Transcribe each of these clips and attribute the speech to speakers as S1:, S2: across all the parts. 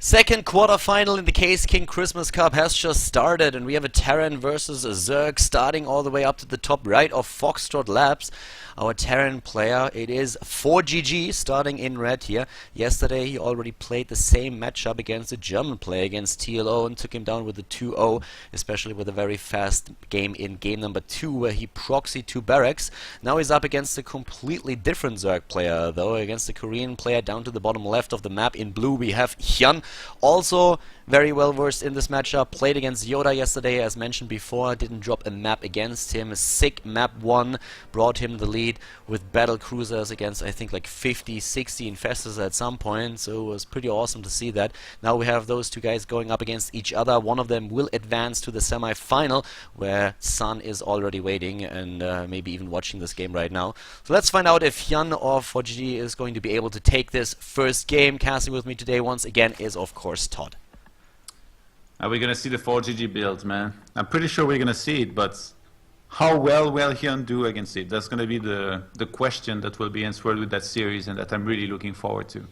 S1: Second quarterfinal in the Caseking Christmas Cup has just started, and we have a Terran versus a Zerg starting all the way up to the top right of Foxtrot Labs. Our Terran player, it is ForGG, starting in red here. Yesterday he already played the same matchup against a German player, against TLO, and took him down with a 2-0, especially with a very fast game in game number 2, where he proxied 2 barracks. Now he's up against a completely different Zerg player, though, against a Korean player down to the bottom left of the map. In blue we have Hyun, also very well versed in this matchup. Played against Yoda yesterday, as mentioned before. Didn't drop a map against him. A sick map 1 brought him the lead with battle cruisers against, I think, like 50, 60 infestors at some point. So it was pretty awesome to see that. Now we have those two guys going up against each other. One of them will advance to the semi-final, where Sun is already waiting and maybe even watching this game right now. So let's find out if Hyun or ForGG is going to be able to take this first game. Casting with me today once again is, of course, Todd.
S2: Are we gonna see the ForGG build, man? I'm pretty sure we're gonna see it, but how well will Hyun do against it? That's gonna be the question that will be answered with that series, and that I'm really looking forward to.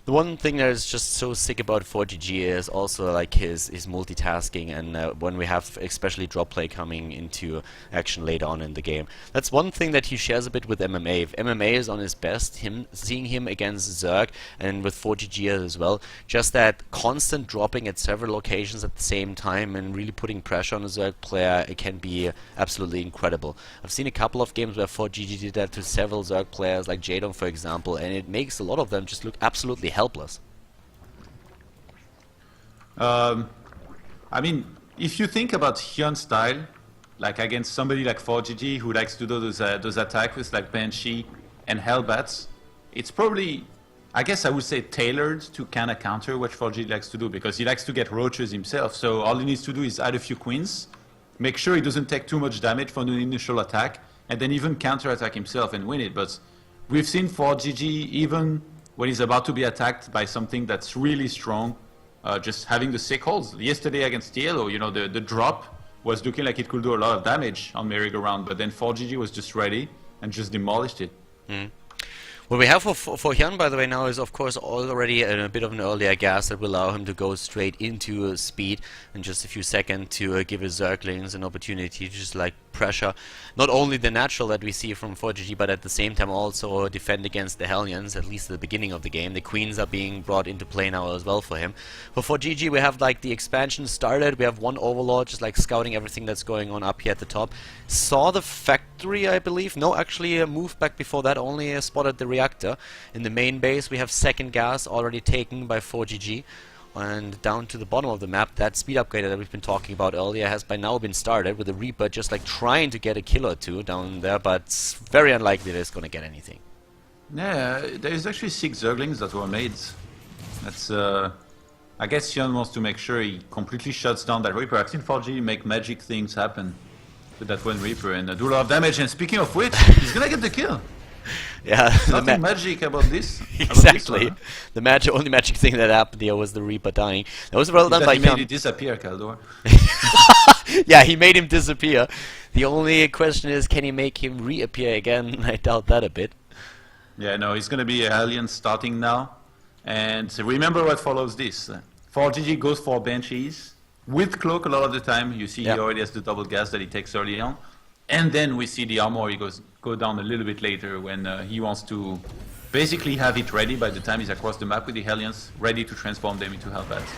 S1: The one thing that is just so sick about ForGG is also like his multitasking, and when we have especially drop play coming into action later on in the game. That's one thing that he shares a bit with MMA. If MMA is on his best, seeing him against Zerg and with ForGG as well, just that constant dropping at several locations at the same time and really putting pressure on a Zerg player, it can be absolutely incredible. I've seen a couple of games where ForGG did that to several Zerg players, like Jadong for example, and it makes a lot of them just look absolutely helpless.
S2: I mean, if you think about Hyun's style, like against somebody like ForGG who likes to do those attacks with like Banshee and Hellbats, it's probably, I guess I would say, tailored to kind of counter what ForGG likes to do, because he likes to get roaches himself. So all he needs to do is add a few queens, make sure he doesn't take too much damage from the initial attack, and then even counter-attack himself and win it. But we've seen ForGG, even when he's about to be attacked by something that's really strong, just having the sick holds. Yesterday against TLO, you know, the drop was looking like it could do a lot of damage on merry-go-round, but then ForGG was just ready and just demolished it.
S1: What we have for Hyun, by the way, now is of course already a bit of an earlier gas that will allow him to go straight into speed in just a few seconds to give his Zerglings an opportunity to just like pressure not only the natural that we see from ForGG, but at the same time also defend against the Hellions, at least at the beginning of the game. The Queens are being brought into play now as well for him. For ForGG, we have like the expansion started. We have one Overlord just like scouting everything that's going on up here at the top. Saw the factory, I believe. No, actually moved back before that, only spotted the reactor. In the main base we have second gas already taken by ForGG. And down to the bottom of the map, that speed upgrade that we've been talking about earlier has by now been started, with the Reaper just like trying to get a kill or two down there, but it's very unlikely that it's going to get anything.
S2: Yeah, there is actually 6 Zerglings that were made. That's I guess Hyun wants to make sure he completely shuts down that Reaper. I've seen ForGG make magic things happen with that one Reaper and do a lot of damage, and speaking of which, he's gonna get the kill.
S1: Yeah,
S2: nothing magic about this.
S1: Exactly. The only magic thing that happened here was the Reaper dying. That was well done by Hyun.
S2: He made it disappear, Kaldor.
S1: Yeah, he made him disappear. The only question is, can he make him reappear again? I doubt that a bit.
S2: Yeah, no, he's gonna be a Hellion starting now. And remember what follows this. ForGG goes for Banshees with Cloak a lot of the time. You see, he already has the double gas that he takes early on. And then we see the armor, he go down a little bit later when he wants to basically have it ready by the time he's across the map with the Hellions, ready to transform them into Hellbats.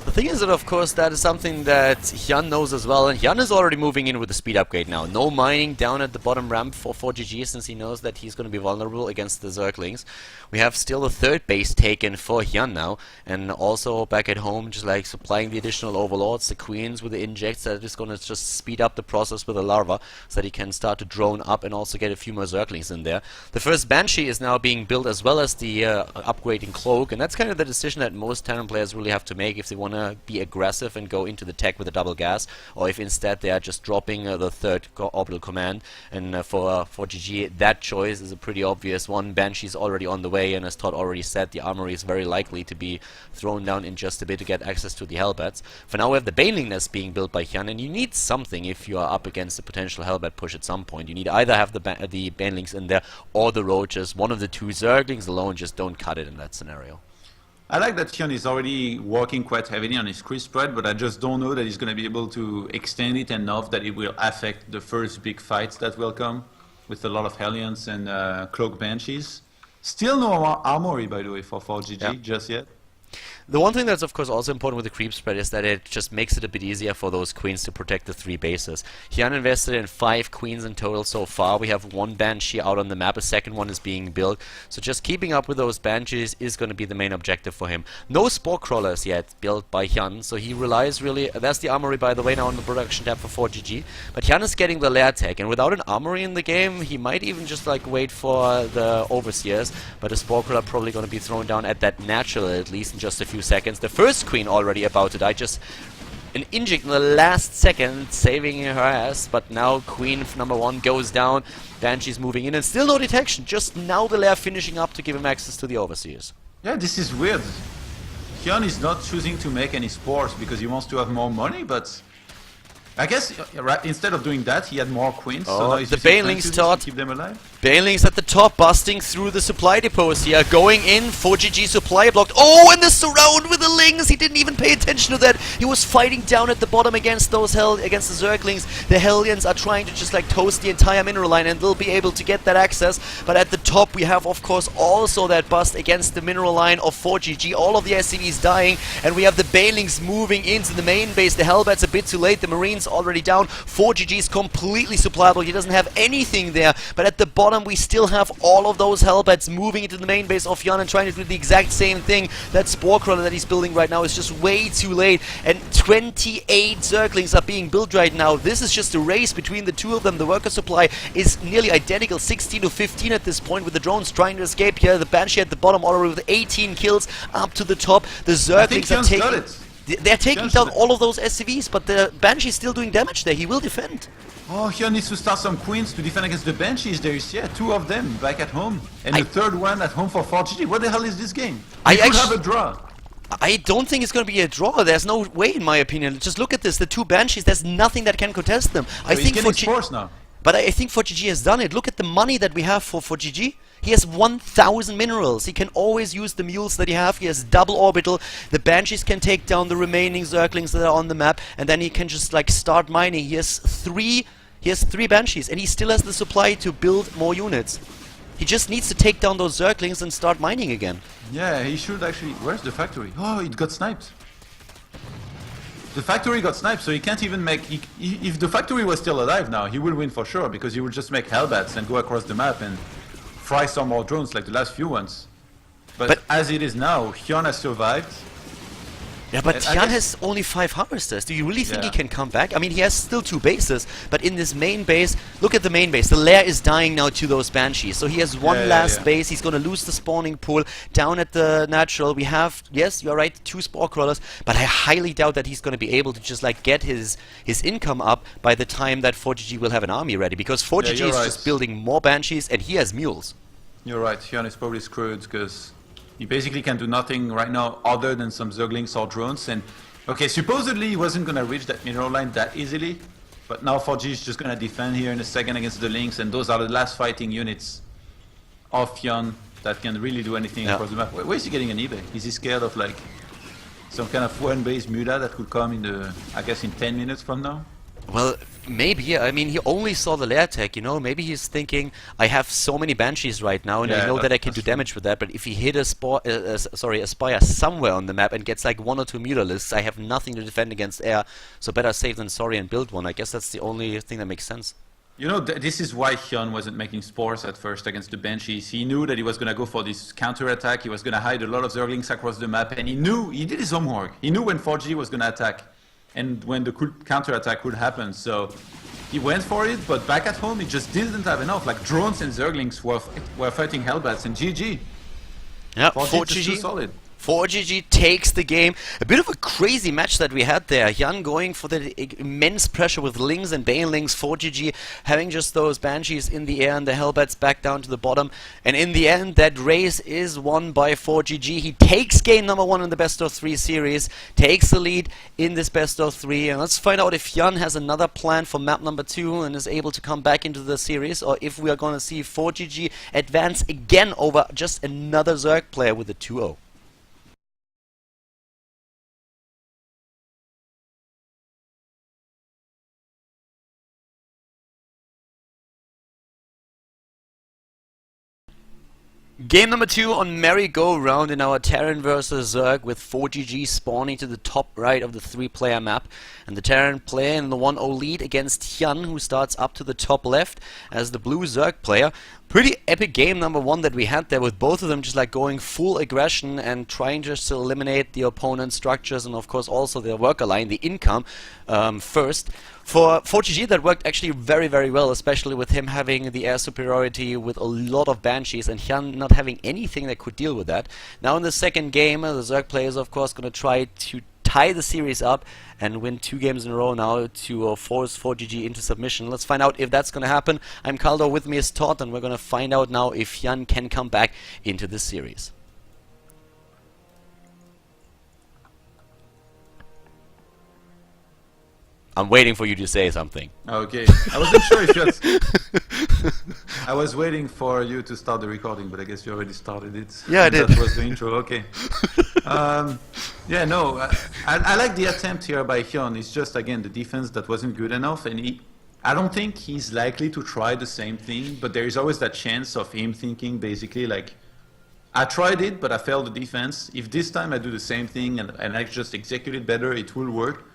S1: The thing is that, of course, that is something that Hyun knows as well, and Hyun is already moving in with the speed upgrade now. No mining down at the bottom ramp for ForGG, since he knows that he's going to be vulnerable against the Zerglings. We have still a third base taken for Hyun now, and also back at home, just like supplying the additional Overlords, the Queens with the injects that is going to just speed up the process with the larva, so that he can start to drone up and also get a few more Zerglings in there. The first Banshee is now being built as well as the upgrading Cloak, and that's kind of the decision that most Terran players really have to make if they want to be aggressive and go into the tech with a double gas, or if instead they are just dropping the third orbital command. And for ForGG, that choice is a pretty obvious one. Banshee's already on the way, and as Todd already said, the armory is very likely to be thrown down in just a bit to get access to the Hellbats. For now we have the Baneling nest being built by Hyun, and you need something if you are up against a potential Hellbat push at some point. You need either have the Banelings in there or the Roaches. One of the two. Zerglings alone just don't cut it in that scenario.
S2: I like that Hyun is already working quite heavily on his creep spread, but I just don't know that he's going to be able to extend it enough that it will affect the first big fights that will come with a lot of Hellions and Cloak Banshees. Still no armory, by the way, for ForGG just yet.
S1: The one thing that's of course also important with the creep spread is that it just makes it a bit easier for those queens to protect the 3 bases. Hyun invested in 5 queens in total so far. We have 1 banshee out on the map, a second one is being built. So just keeping up with those banshees is going to be the main objective for him. No spore crawlers yet built by Hyun, so he relies really... That's the armory, by the way, now on the production tab for ForGG. But Hyun is getting the lair tech, and without an armory in the game, he might even just like wait for the overseers. But a spore crawler probably going to be thrown down at that natural at least in just a few seconds. The first queen already about to die, just an inject in the last second, saving her ass. But now queen number 1 goes down, Banshee's moving in, and still no detection. Just now the lair finishing up to give him access to the overseers.
S2: Yeah, this is weird. Hyun is not choosing to make any spores because he wants to have more money, but I guess right, instead of doing that, he had more queens.
S1: Oh,
S2: so now he's
S1: the Banelings
S2: to keep them alive.
S1: Banelings at the top, busting through the supply depots here, going in, ForGG supply blocked. Oh, and the surround with the Lings! He didn't even pay attention to that. He was fighting down at the bottom against those against the Zerglings. The Hellions are trying to just like toast the entire mineral line, and they'll be able to get that access. But at the top, we have of course also that bust against the mineral line of ForGG. All of the SCVs dying, and we have the Banelings moving into the main base. The Hellbats a bit too late. The Marines already down. ForGG is completely supplyable. He doesn't have anything there. But at the bottom, we still have all of those Hellbats moving into the main base of Hyun and trying to do the exact same thing. That Spore Crawler that he's building right now is just way too late. And 28 Zerglings are being built right now. This is just a race between the two of them. The worker supply is nearly identical, 16 to 15 at this point, with the drones trying to escape here. The Banshee at the bottom already with 18 kills up to the top. The Zerglings are taking... They're taking down all of those SCVs, but the Banshee's still doing damage there. He will defend.
S2: Oh, Hyun needs to start some queens to defend against the Banshees. There is, 2 of them back at home. And the third one at home for ForGG. What the hell is this game? I could have a draw.
S1: I don't think it's going to be a draw. There's no way, in my opinion. Just look at this. The 2 Banshees, there's nothing that can contest them.
S2: So I think ForGG now.
S1: But I think ForGG has done it. Look at the money that we have for ForGG. He has 1,000 minerals. He can always use the mules that he has. He has double orbital. The Banshees can take down the remaining Zerglings that are on the map, and then he can just like start mining. He has 3 Banshees, and he still has the supply to build more units. He just needs to take down those Zerglings and start mining again.
S2: Yeah, he should actually... Where's the factory? Oh, it got sniped. The factory got sniped, so he can't even make... if the factory was still alive now, he will win for sure, because he will just make Hellbats and go across the map and fry some more drones like the last few ones. But as it is now, Hyun has survived.
S1: Yeah, but Hyun has only 5 harvesters. Do you really think he can come back? I mean, he has still 2 bases, but in this main base, look at the main base. The lair is dying now to those Banshees. So he has one last base. He's going to lose the spawning pool. Down at the natural, we have, yes, you're right, 2 spore crawlers, but I highly doubt that he's going to be able to just like get his income up by the time that ForGG will have an army ready, because ForGG is just building more Banshees, and he has mules.
S2: You're right, Hyun is probably screwed, because he basically can do nothing right now other than some Zerglings or drones. And okay, supposedly he wasn't going to reach that mineral line that easily, but now ForGG is just going to defend here in a second against the Lynx, and those are the last fighting units of Hyun that can really do anything across the map. Where is he getting an eBay? Is he scared of like some kind of one-based Muda that could come in the, I guess, in 10 minutes from now?
S1: Well, maybe. I mean, he only saw the lair tech, you know. Maybe he's thinking, I have so many Banshees right now, and I know that I can do damage with that. But if he hit a spire somewhere on the map and gets like 1 or 2 mutalisks, I have nothing to defend against air. So better safe than sorry and build one. I guess that's the only thing that makes sense.
S2: You know, this is why Hyun wasn't making spores at first against the Banshees. He knew that he was going to go for this counter-attack. He was going to hide a lot of Zerglings across the map, and he did his homework. He knew when ForGG was going to attack and when the counter-attack would happen. So he went for it, but back at home he just didn't have enough. Like drones and Zerglings were fighting Hellbats, and GG.
S1: Yeah,
S2: ForGG too solid.
S1: ForGG takes the game. A bit of a crazy match that we had there. Hyun going for the immense pressure with Lings and Banelings. ForGG having just those Banshees in the air and the Hellbats back down to the bottom. And in the end, that race is won by ForGG. He takes game number 1 in the best of 3 series. Takes the lead in this best of 3. And let's find out if Hyun has another plan for map number 2 and is able to come back into the series, or if we are going to see ForGG advance again over just another Zerg player with a 2-0. Game number 2 on merry-go-round in our Terran versus Zerg, with ForGG spawning to the top right of the 3-player map, and the Terran player in the 1-0 lead against Hyun, who starts up to the top left as the blue Zerg player. Pretty epic game number 1 that we had there, with both of them just like going full aggression and trying just to eliminate the opponent's structures and of course also their worker line, the income, first. For ForGG that worked actually very, very well, especially with him having the air superiority with a lot of Banshees and Hyun not having anything that could deal with that. Now in the second game, the Zerg player is of course going to try to tie the series up and win 2 games in a row now to force ForGG into submission. Let's find out if that's going to happen. I'm Caldo, with me is Todd, and we're going to find out now if Hyun can come back into this series. I'm waiting for you to say something.
S2: Okay, I wasn't sure if you had... I was waiting for you to start the recording, but I guess you already started it.
S1: Yeah, I did.
S2: That was the intro, okay. Yeah, no, I like the attempt here by Hyun. It's just, again, the defense that wasn't good enough, and I don't think he's likely to try the same thing, but there is always that chance of him thinking, basically, like, I tried it, but I failed the defense. If this time I do the same thing and I just execute it better, it will work.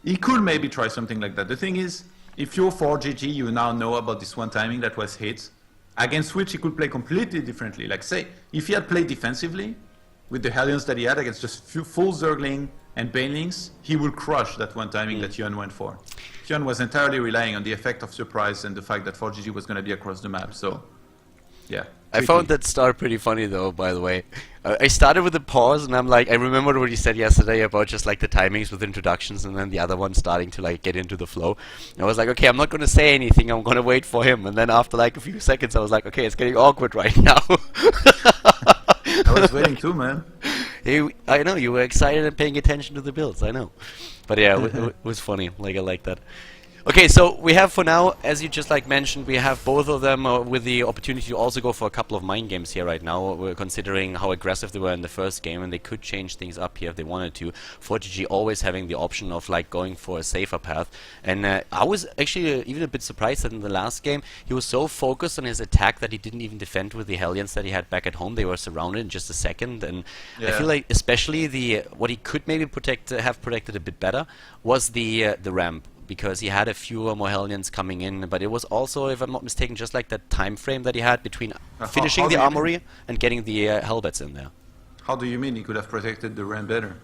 S2: He could maybe try something like that. The thing is, if you're ForGG, you now know about this one timing that was hit, against which he could play completely differently. Like, say, if he had played defensively, with the Hellions that he had against just full Zergling and Banelings, he would crush that one timing that Hyun went for. Hyun was entirely relying on the effect of surprise and the fact that ForGG was going to be across the map, so, yeah.
S1: I found that start pretty funny though, by the way. I started with a pause and I'm like, I remembered what you said yesterday about just like the timings with introductions and then the other one starting to like get into the flow. And I was like, okay, I'm not going to say anything, I'm going to wait for him. And then after like a few seconds I was like, okay, it's getting awkward right now.
S2: I was waiting too, man.
S1: I know, you were excited and paying attention to the builds, I know. But yeah, it was funny, like I like that. Okay, so we have for now, as you just like mentioned, we have both of them with the opportunity to also go for a couple of mind games here right now. We're considering how aggressive they were in the first game, and they could change things up here if they wanted to. ForGG always having the option of like going for a safer path. And I was actually even a bit surprised that in the last game he was so focused on his attack that he didn't even defend with the Hellions that he had back at home. They were surrounded in just a second, and I feel like especially what he could maybe have protected a bit better was the ramp, because he had a few more Hellions coming in, but it was also, if I'm not mistaken, just like that time frame that he had between finishing the armory and getting the Hellbats in there.
S2: How do you mean he could have protected the ramp better?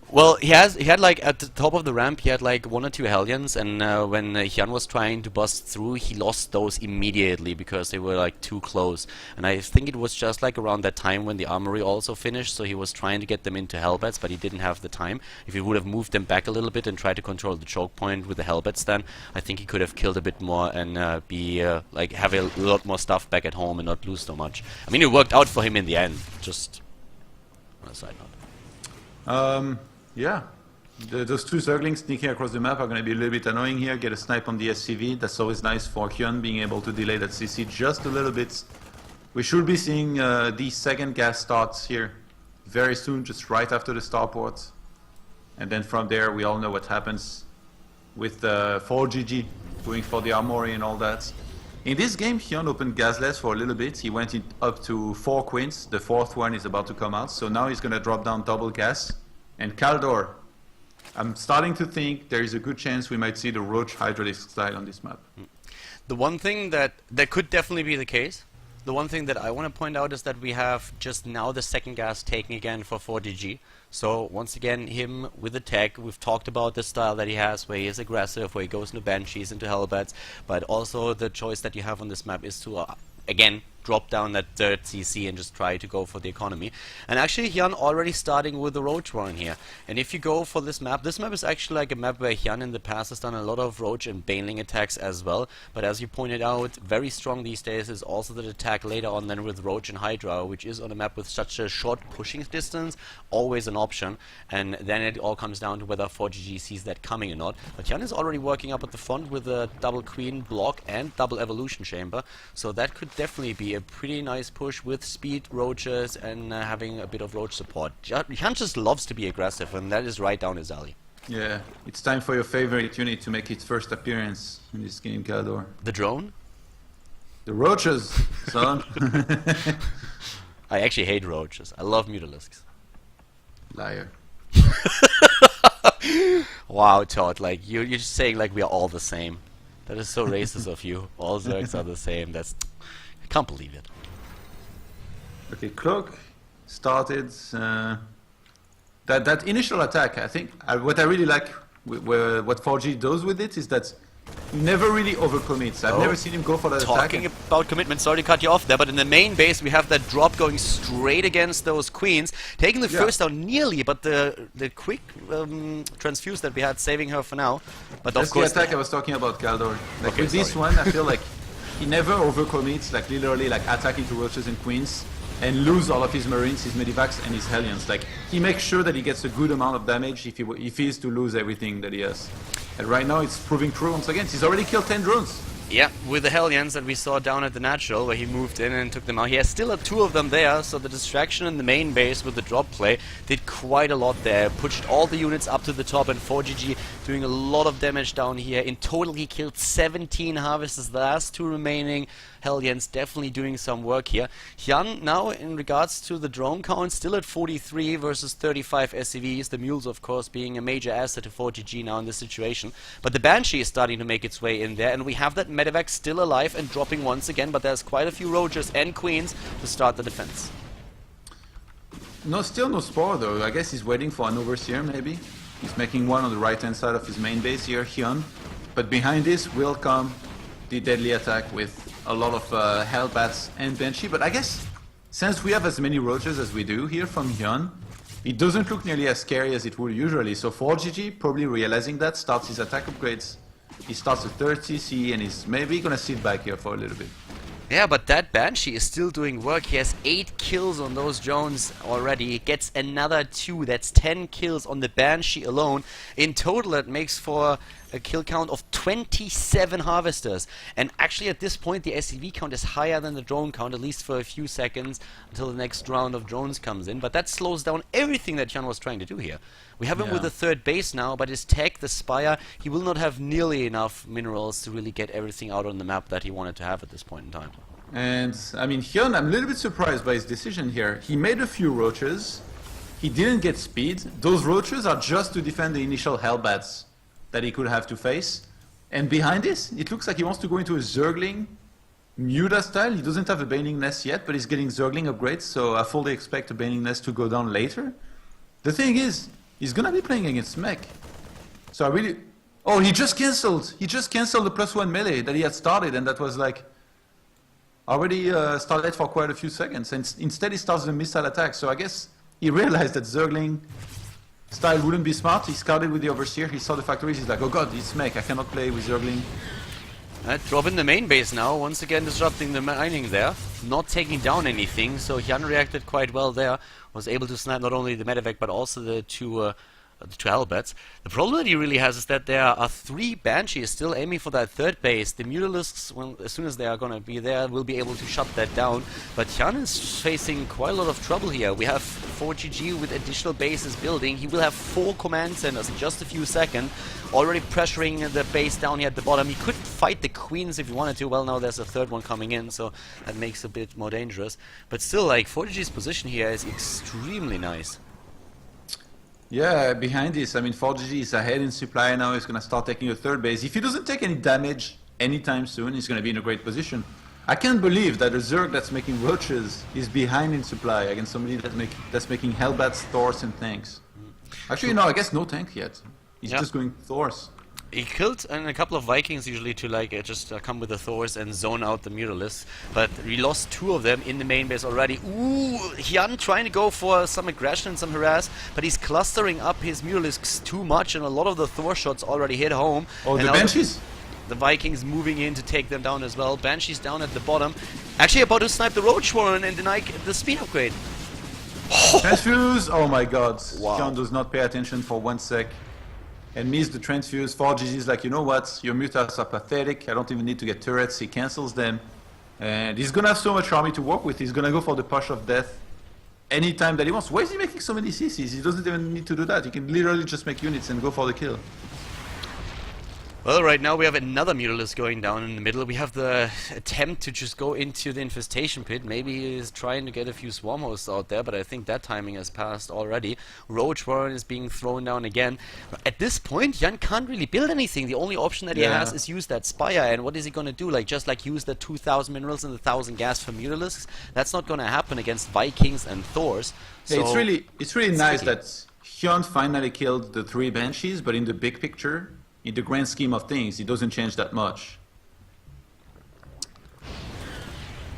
S1: Well, he had like at the top of the ramp, he had like 1 or 2 Hellions, and when Hyun was trying to bust through, he lost those immediately because they were like too close. And I think it was just like around that time when the armory also finished, so he was trying to get them into Hellbats, but he didn't have the time. If he would have moved them back a little bit and tried to control the choke point with the Hellbats, then I think he could have killed a bit more and be like have a lot more stuff back at home and not lose so much. I mean, it worked out for him in the end. Just on a side note.
S2: Yeah, those 2 Zerglings sneaking across the map are going to be a little bit annoying here. Get a snipe on the SCV. That's always nice for Hyun, being able to delay that CC just a little bit. We should be seeing the second gas starts here very soon, just right after the starport. And then from there, we all know what happens with 4GG going for the armory and all that. In this game, Hyun opened gasless for a little bit. He went up to 4 queens. The 4th one is about to come out. So now he's going to drop down double gas. And Kaldor, I'm starting to think there is a good chance we might see the Roach Hydralisk style on this map.
S1: The one thing that could definitely be the case, the one thing that I want to point out is that we have just now the second gas taken again for ForGG. So once again, him with the tech, we've talked about the style that he has, where he is aggressive, where he goes into Banshees, into Hellbats, but also the choice that you have on this map is to, again, drop down that third CC and just try to go for the economy. And actually Hyun already starting with the Roach Warren here. And if you go for this map is actually like a map where Hyun in the past has done a lot of Roach and Baneling attacks as well. But as you pointed out, very strong these days is also the attack later on then with Roach and Hydra, which is on a map with such a short pushing distance, always an option. And then it all comes down to whether ForGG sees that coming or not. But Hyun is already working up at the front with a double Queen block and double Evolution Chamber. So that could definitely be a pretty nice push with speed, roaches, and having a bit of roach support. Hyun just loves to be aggressive, and that is right down his alley.
S2: Yeah, it's time for your favorite unit to make its first appearance in this game, Kaldor.
S1: The drone?
S2: The roaches, son.
S1: I actually hate roaches. I love mutalisks.
S2: Liar.
S1: Wow, Todd, like you're just saying like we are all the same. That is so racist of you. All Zergs are the same. I can't believe it.
S2: Okay, Cloak started that initial attack. I think what I really like, what 4G does with it is that he never really overcommits. I've never seen him go for that attack.
S1: Talking about commitment, sorry to cut you off there, but in the main base we have that drop going straight against those queens, taking the first down nearly, but the quick transfuse that we had saving her for now. But
S2: that's
S1: of course
S2: the attack I was talking about, Kaldor. Like
S1: okay,
S2: with this one, I feel like he never overcommits, like literally like attacking to roaches and queens and lose all of his marines, his medivacs, and his hellions. Like he makes sure that he gets a good amount of damage if he is to lose everything that he has. And right now it's proving true once again. He's already killed 10 drones.
S1: Yeah, with the Hellions that we saw down at the natural, where he moved in and took them out. He has still 2 of them there, so the distraction in the main base with the drop play did quite a lot there. Pushed all the units up to the top, and 4GG doing a lot of damage down here. In total, he killed 17 harvesters. The last 2 remaining Hellions definitely doing some work here. Hyun now, in regards to the drone count, still at 43 versus 35 SCVs. The mules, of course, being a major asset to 4GG now in this situation. But the Banshee is starting to make its way in there, and we have that medevac still alive and dropping once again, but there's quite a few roaches and queens to start the defense.
S2: No, still no spore though. I guess he's waiting for an overseer maybe. He's making one on the right hand side of his main base here, Hyun. But behind this will come the deadly attack with a lot of Hellbats and Banshee. But I guess since we have as many roaches as we do here from Hyun, it doesn't look nearly as scary as it would usually. So 4GG, probably realizing that, starts his attack upgrades. He starts a 3rd CC and he's maybe gonna sit back here for a little bit.
S1: Yeah, but that Banshee is still doing work. He has 8 kills on those drones already. He gets another 2. That's 10 kills on the Banshee alone. In total, that makes for a kill count of 27 harvesters. And actually, at this point, the SCV count is higher than the drone count, at least for a few seconds, until the next round of drones comes in. But that slows down everything that Hyun was trying to do here. We have him with the 3rd base now, but his tech, the Spire, he will not have nearly enough minerals to really get everything out on the map that he wanted to have at this point in time.
S2: And, I mean, Hyun, I'm a little bit surprised by his decision here. He made a few roaches. He didn't get speed. Those roaches are just to defend the initial Hellbats that he could have to face. And behind this, it looks like he wants to go into a Zergling Muta style. He doesn't have a Baning Nest yet, but he's getting Zergling upgrades, so I fully expect a Baning Nest to go down later. The thing is, he's gonna be playing against mech. So I really... Oh, he just cancelled! He just cancelled the +1 melee that he had started, and that was like... already started for quite a few seconds, and instead he starts the missile attack. So I guess he realized that Zergling style wouldn't be smart. He scouted with the Overseer, he saw the factories, he's like, oh god, it's mech, I cannot play with Zergling.
S1: Drop in the main base now, once again disrupting the mining there, not taking down anything, so Hyun reacted quite well there, was able to snipe not only the medevac but also the two Hellbats. The problem that he really has is that there are 3 Banshees still aiming for that 3rd base. The Mutalisks, well, as soon as they are going to be there, will be able to shut that down. But Hyun is facing quite a lot of trouble here. We have 4GG with additional bases building. He will have 4 command centers in just a few seconds, already pressuring the base down here at the bottom. He could fight the queens if he wanted to. Well, now there's a 3rd one coming in, so that makes it a bit more dangerous. But still, like, 4GG's position here is extremely nice.
S2: Yeah, behind this, I mean, 4GG is ahead in supply now. He's going to start taking a 3rd base. If he doesn't take any damage anytime soon, he's going to be in a great position. I can't believe that a Zerg that's making roaches is behind in supply against somebody that's making Hellbats, Thors, and tanks. Actually, no, I guess no tank yet. He's just going Thors.
S1: He killed a couple of Vikings usually to like just come with the Thors and zone out the Mutalisks, but we lost 2 of them in the main base already. Ooh, Hyun trying to go for some aggression and some harass, but he's clustering up his Mutalisks too much, and a lot of the Thor shots already hit home.
S2: Oh, the Banshees?
S1: The Vikings moving in to take them down as well. Banshees down at the bottom. Actually about to snipe the Roach Warren and deny the speed upgrade.
S2: Transfuse! Oh my god.
S1: Wow.
S2: Hyun does not pay attention for 1 sec. And missed the transfuse. 4GG is like, you know what, your mutas are pathetic, I don't even need to get turrets. He cancels them. And he's gonna have so much army to work with. He's gonna go for the push of death anytime that he wants. Why is he making so many CCs? He doesn't even need to do that. He can literally just make units and go for the kill.
S1: Well, right now we have another Mutalisk going down in the middle. We have the attempt to just go into the infestation pit. Maybe he's trying to get a few swarm hosts out there, but I think that timing has passed already. Roach Warren is being thrown down again. At this point, Hyun can't really build anything. The only option that he has is use that Spire. And what is he going to do? Like, just like use the 2,000 minerals and the 1,000 gas for Mutalisks? That's not going to happen against Vikings and Thors.
S2: Yeah,
S1: So
S2: it's really nice that Hyun finally killed the 3 Banshees, but in the big picture, in the grand scheme of things, it doesn't change that much.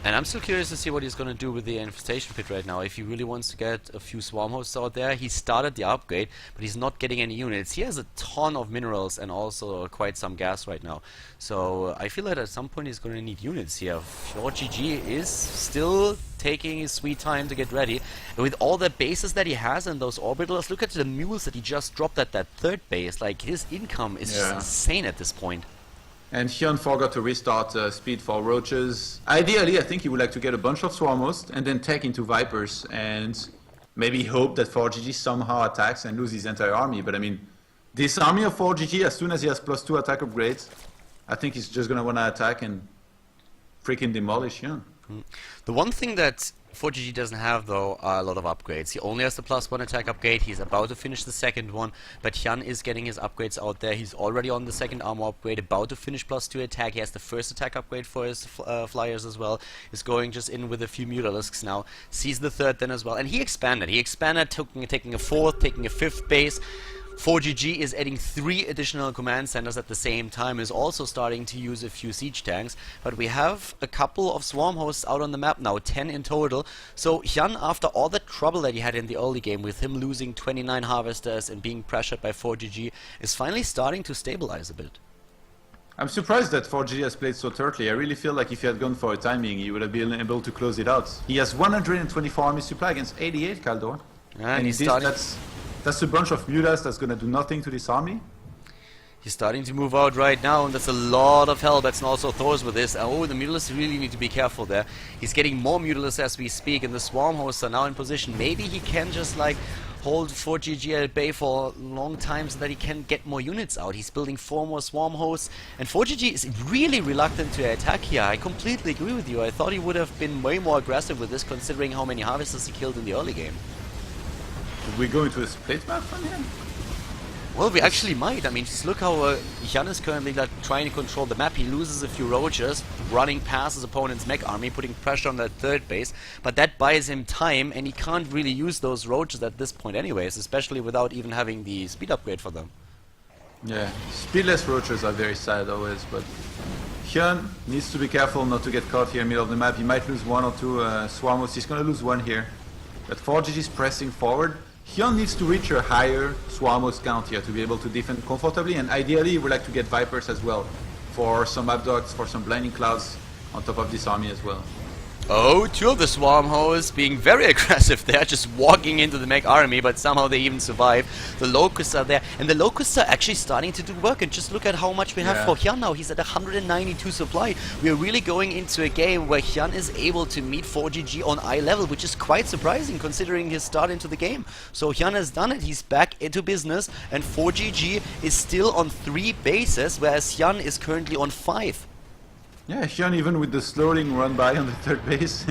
S1: And I'm still curious to see what he's going to do with the infestation pit right now. If he really wants to get a few swarm hosts out there. He started the upgrade, but he's not getting any units. He has a ton of minerals and also quite some gas right now. So I feel that at some point he's going to need units here. ForGG is still taking his sweet time to get ready. And with all the bases that he has and those orbitals, look at the mules that he just dropped at that 3rd base. Like, his income is just insane at this point.
S2: And Hyun forgot to restart speed for roaches. Ideally, I think he would like to get a bunch of swarm hosts and then take into vipers and maybe hope that ForGG somehow attacks and lose his entire army. But I mean, this army of ForGG, as soon as he has +2 attack upgrades, I think he's just gonna wanna attack and freaking demolish Hyun.
S1: The one thing that ForGG doesn't have, though, are a lot of upgrades. He only has the +1 attack upgrade. He's about to finish the 2nd one, but Hyun is getting his upgrades out there. He's already on the 2nd armor upgrade, about to finish +2 attack. He has the 1st attack upgrade for his flyers as well. He's going just in with a few Mutalisks now. Sees the 3rd then as well, and he expanded. He expanded, taking a 4th, taking a 5th base. ForGG is adding 3 additional command centers at the same time, is also starting to use a few siege tanks, but we have a couple of swarm hosts out on the map now, 10 in total. So Hyun, after all the trouble that he had in the early game with him losing 29 harvesters and being pressured by ForGG, is finally starting to stabilize a bit.
S2: I'm surprised that ForGG has played so turtly. I really feel like if he had gone for a timing, he would have been able to close it out. He has 124 army supply against 88, Kaldor.
S1: And he's starting...
S2: That's a bunch of mutas that's gonna do nothing to this army.
S1: He's starting to move out right now, and that's a lot of Hellbats and also Thors with this. Oh, the Mutalisks really need to be careful there. He's getting more Mutalisks as we speak, and the Swarm Hosts are now in position. Maybe he can just, like, hold ForGG at bay for a long time so that he can get more units out. He's building 4 more Swarm Hosts, and ForGG is really reluctant to attack here. I completely agree with you. I thought he would have been way more aggressive with this, considering how many Harvesters he killed in the early game.
S2: Did we go into a split map from him?
S1: Well, we actually might. I mean, just look how Hyun is currently like, trying to control the map. He loses a few roaches, running past his opponent's mech army, putting pressure on that 3rd base. But that buys him time, and he can't really use those roaches at this point anyways, especially without even having the speed upgrade for them.
S2: Yeah, speedless roaches are very sad always, but Hyun needs to be careful not to get caught here in the middle of the map. He might lose 1 or 2 swarm hosts. He's gonna lose 1 here. But ForGG is pressing forward. Hyun needs to reach a higher swarm host count here to be able to defend comfortably, and ideally he would like to get Vipers as well for some Abducts, for some Blinding Clouds on top of this army as well.
S1: Oh, 2 of the Swarm Hosts being very aggressive there, just walking into the mech army, but somehow they even survive. The Locusts are there, and the Locusts are actually starting to do work, and just look at how much we have for Hyun now. He's at 192 supply. We are really going into a game where Hyun is able to meet ForGG on eye level, which is quite surprising considering his start into the game. So Hyun has done it, he's back into business, and ForGG is still on 3 bases, whereas Hyun is currently on 5.
S2: Yeah, Hyun even with the slowing run by on the 3rd base,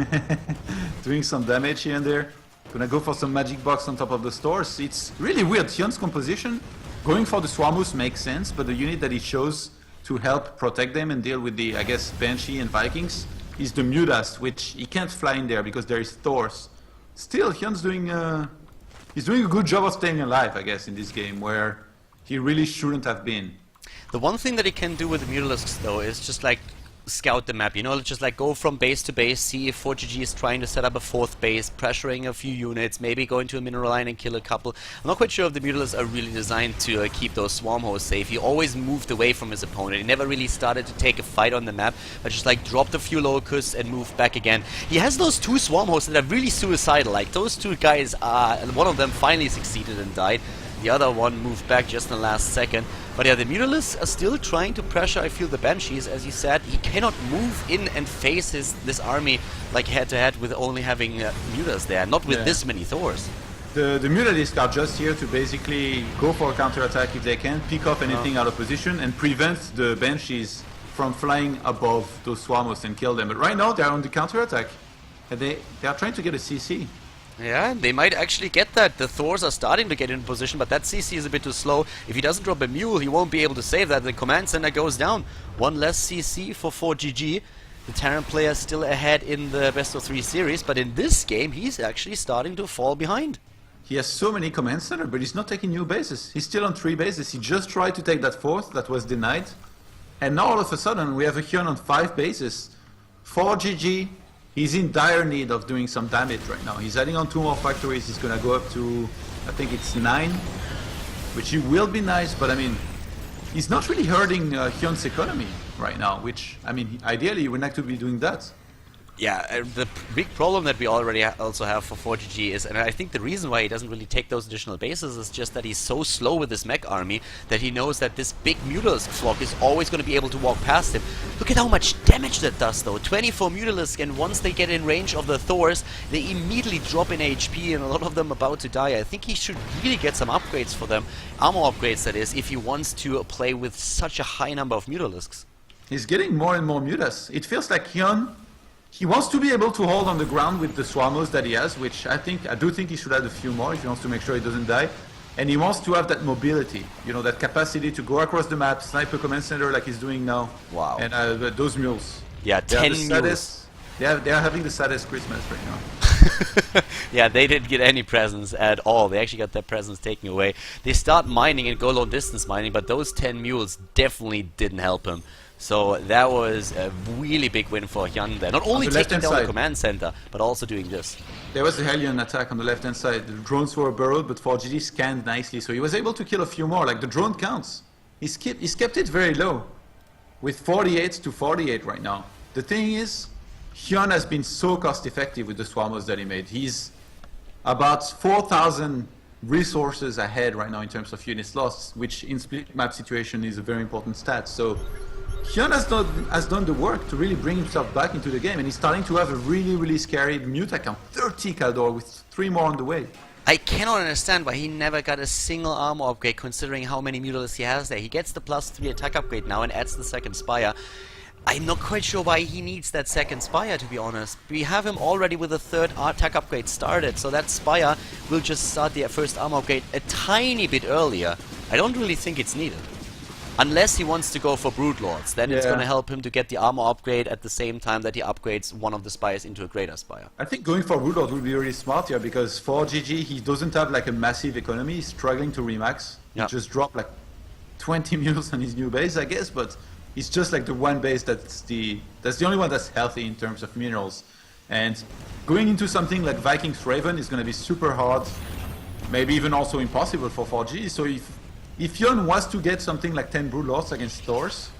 S2: doing some damage here and there. Gonna go for some magic box on top of the stores. It's really weird. Hyun's composition, going for the Swarmus makes sense, but the unit that he chose to help protect them and deal with the, I guess, Banshee and Vikings is the Mutas, which he can't fly in there because there is Thors. Still, Hyun's doing he's doing a good job of staying alive, I guess, in this game, where he really shouldn't have been.
S1: The one thing that he can do with the Mutalisks, though, is just like scout the map, you know, just like go from base to base, see if ForGG is trying to set up a 4th base, pressuring a few units, maybe go into a mineral line and kill a couple. I'm not quite sure if the Mutalisks are really designed to keep those swarm hosts safe. He always moved away from his opponent. He never really started to take a fight on the map, but just like dropped a few locusts and moved back again. He has those 2 swarm hosts that are really suicidal. Like those 2 guys are, one of them finally succeeded and died. The other one moved back just in the last second. But yeah, the Mutalisks are still trying to pressure, I feel, the Banshees. As you said, he cannot move in and face this army like head-to-head with only having Mutas there. Not with this many Thors.
S2: The Mutalisks are just here to basically go for a counter-attack if they can, pick off anything out of position, and prevent the Banshees from flying above those Swarmos and kill them. But right now, they're on the counter-attack, and they are trying to get a CC.
S1: Yeah, they might actually get that. The Thors are starting to get in position, but that CC is a bit too slow. If he doesn't drop a mule, he won't be able to save that. The command center goes down. One less CC for ForGG. The Terran player still ahead in the best of 3 series, but in this game, he's actually starting to fall behind.
S2: He has so many command center, but he's not taking new bases. He's still on 3 bases. He just tried to take that 4th, that was denied. And now all of a sudden, we have a Hyun on 5 bases. ForGG, he's in dire need of doing some damage right now. He's adding on 2 more factories. He's gonna go up to, I think it's 9, which he will be nice, but I mean, he's not really hurting Hyun's economy right now, which, I mean, ideally he would like to be doing that.
S1: Yeah, the big problem that we already also have for ForGG is, and I think the reason why he doesn't really take those additional bases is just that he's so slow with his mech army that he knows that this big Mutalisk flock is always going to be able to walk past him. Look at how much damage that does though. 24 Mutalisk, and once they get in range of the Thors, they immediately drop in HP, and a lot of them about to die. I think he should really get some upgrades for them, armor upgrades that is, if he wants to play with such a high number of Mutalisks.
S2: He's getting more and more Mutas. It feels like Hyun, he wants to be able to hold on the ground with the Swarmos that he has, which I do think he should add a few more if he wants to make sure he doesn't die. And he wants to have that mobility, you know, that capacity to go across the map, snipe a command center like he's doing now.
S1: Wow.
S2: And those mules.
S1: Yeah, 10 mules.
S2: They are having the saddest Christmas right now.
S1: Yeah, they didn't get any presents at all. They actually got their presents taken away. They start mining and go long distance mining, but those 10 mules definitely didn't help him. So that was a really big win for Hyun there. Not only taking down the command center, but also doing this.
S2: There was a Hellion attack on the left-hand side. The drones were burrowed, but ForGG scanned nicely, so he was able to kill a few more. Like, the drone counts. He's kept it very low, with 48 to 48 right now. The thing is, Hyun has been so cost-effective with the Swarmos that he made. He's about 4,000 resources ahead right now in terms of units lost, which in split map situation is a very important stat. So Hyun has done the work to really bring himself back into the game, and he's starting to have a really scary Muta count. 30 Kaldor with 3 more on the way.
S1: I cannot understand why he never got a single armor upgrade considering how many Mutalisks he has there. He gets the +3 attack upgrade now and adds the second Spire. I'm not quite sure why he needs that second Spire, to be honest. We have him already with a 3rd attack upgrade started, so that Spire will just start the first armor upgrade a tiny bit earlier. I don't really think it's needed. Unless he wants to go for Broodlords, then it's going to help him to get the armor upgrade at the same time that he upgrades one of the Spires into a greater Spire.
S2: I think going for Broodlord would be really smart here, because ForGG, he doesn't have like a massive economy. He's struggling to remax. He just dropped like 20 mules on his new base, I guess, but it's just like the one base that's the only one that's healthy in terms of minerals. And going into something like Viking's Raven is going to be super hard, maybe even also impossible for ForGG. So if Hyun wants to get something like 10 Broodlords against Thors,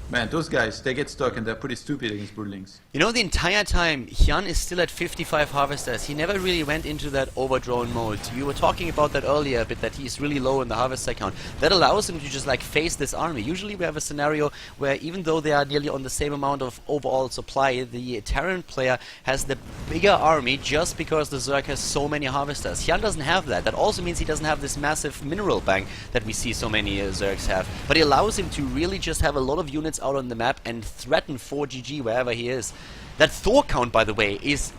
S2: man, those guys, they get stuck and they're pretty stupid against Broodlings.
S1: You know, the entire time, Hyun is still at 55 Harvesters. He never really went into that overdrone mode. You were talking about that earlier a bit, that he's really low in the Harvester count. That allows him to just like face this army. Usually we have a scenario where even though they are nearly on the same amount of overall supply, the Terran player has the bigger army just because the Zerg has so many Harvesters. Hyun doesn't have that. That also means he doesn't have this massive mineral bank that we see so many Zergs have. But it allows him to really just have a lot of units out on the map and threaten ForGG wherever he is. That Thor count, by the way, is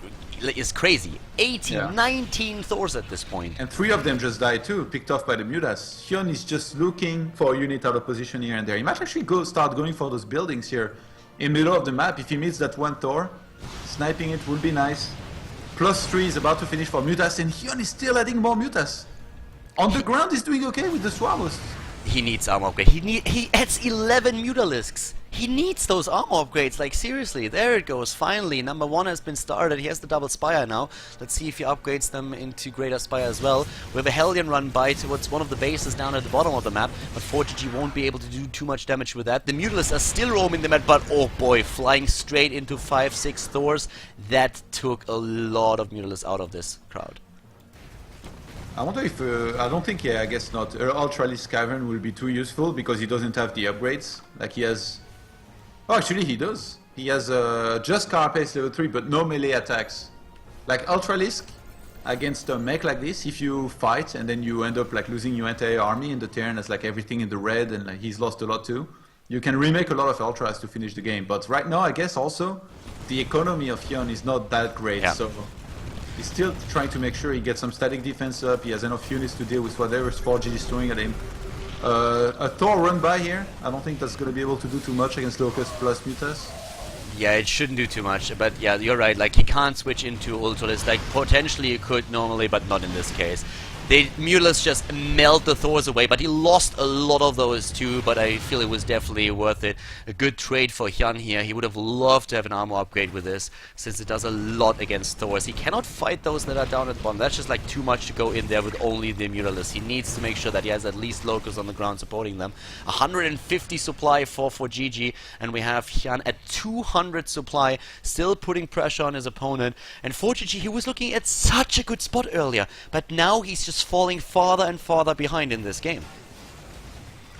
S1: crazy. 18, 19 Thors at this point.
S2: And 3 of them just died too, picked off by the Mutas. Hyun is just looking for a unit out of position here and there. He might actually start going for those buildings here in the middle of the map. If he meets that one Thor, sniping it would be nice. +3 is about to finish for Mutas, and Hyun is still adding more Mutas. On the ground, he's doing okay with the Swallows.
S1: He needs armor upgrade. He adds 11 Mutalisks. He needs those armor upgrades, like seriously. There it goes, finally. Number 1 has been started. He has the double Spire now. Let's see if he upgrades them into greater Spire as well. We have a Hellion run by towards one of the bases down at the bottom of the map, but ForGG won't be able to do too much damage with that. The Mutalisks are still roaming the map, but oh boy, flying straight into 5-6 Thors. That took a lot of Mutalisks out of this crowd.
S2: I wonder if, I don't think, I guess not. Ultralisk Cavern will be too useful because he doesn't have the upgrades. Like he has... Oh, actually he does. He has just Carapace level 3 but no melee attacks. Like Ultralisk, against a mech like this, if you fight and then you end up like losing your entire army and the Terran has like everything in the red and like, he's lost a lot too, you can remake a lot of ultras to finish the game. But right now, I guess also the economy of Hyun is not that great, so he's still trying to make sure he gets some static defense up. He has enough units to deal with whatever ForGG is throwing at him. A Thor run by here. I don't think that's going to be able to do too much against Locust plus Mutas.
S1: Yeah, it shouldn't do too much, but yeah, you're right, like he can't switch into Ultralist, like potentially he could normally, but not in this case. Mutalisk just melt the Thors away, but he lost a lot of those too, but I feel it was definitely worth it. A good trade for Hyun here. He would have loved to have an armor upgrade with this, since it does a lot against Thors. He cannot fight those that are down at the bottom. That's just like too much to go in there with only the Mutalisk. He needs to make sure that he has at least Locust on the ground supporting them. 150 supply for ForGG, and we have Hyun at 200 supply, still putting pressure on his opponent. And ForGG, he was looking at such a good spot earlier, but now he's just falling farther and farther behind in this game.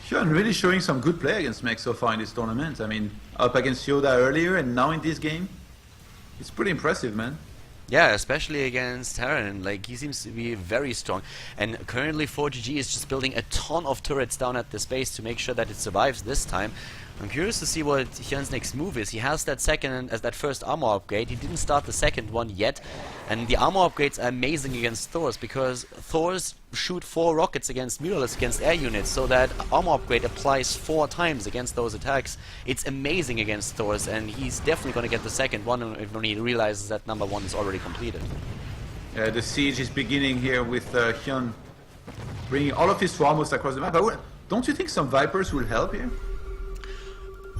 S2: Hyun really showing some good play against mech so far in this tournament. I mean, up against Yoda earlier and now in this game. It's pretty impressive, man.
S1: Yeah, especially against Terran, like he seems to be very strong. And currently ForGG is just building a ton of turrets down at this base to make sure that it survives this time. I'm curious to see what Hyun's next move is. He has that second as that first armor upgrade. He didn't start the second one yet. And the armor upgrades are amazing against Thors, because Thors shoot 4 rockets against Mutalisk, against air units, so that armor upgrade applies 4 times against those attacks. It's amazing against Thors, and he's definitely going to get the second one when he realizes that number 1 is already completed.
S2: The siege is beginning here with Hyun bringing all of his swarmos across the map. But don't you think some Vipers will help here?